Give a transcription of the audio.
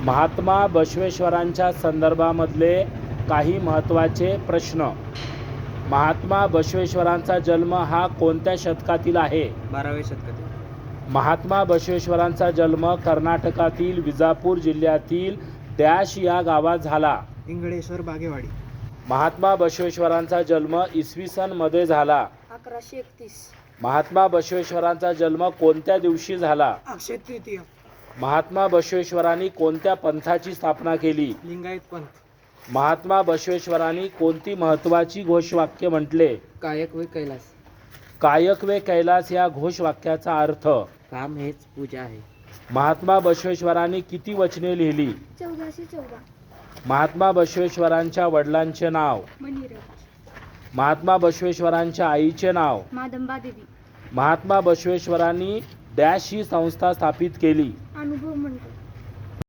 महात्मा बसवेश्वरांच्या संदर्भामधले काही महत्त्वाचे प्रश्न. महात्मा बसवेश्वरांचा जन्म हा कोणत्या शतकातील आहे? 12व्या शतकातील. महात्मा बसवेश्वरांचा जन्म कर्नाटकातील विजापूर जिल्ह्यातील डॅश या गावात झाला. इंगळेश्वर बागेवाडी. महात्मा बसवेश्वरांचा जन्म इसवी सन मध्ये झाला. 1131. महात्मा बसवेश्वरांचा जन्म कोणत्या दिवशी झाला? अक्षय तृतीय. महात्मा बसवेश्वरांनी कोणत्या पंथाची स्थापना केली? लिंगायत पंथ. महात्मा बसवेश्वरांनी कोणती महत्त्वाची घोषवाक्य म्हटले? कायक वे कैलास. कायक वे कैलास या घोषवाक्याचा अर्थ? काम हेच पूजा आहे. महात्मा बसवेश्वरांनी किती वचने लिहिली? 1414. महात्मा बसवेश्वरांच्या वडिलांचे नाव? मणिरथ. महात्मा बसवेश्वरांच्या आईचे नाव? मादंबा देवी. महात्मा बसवेश्वरांनी डॅश ही संस्था स्थापित केली. अनुभव मंडळ.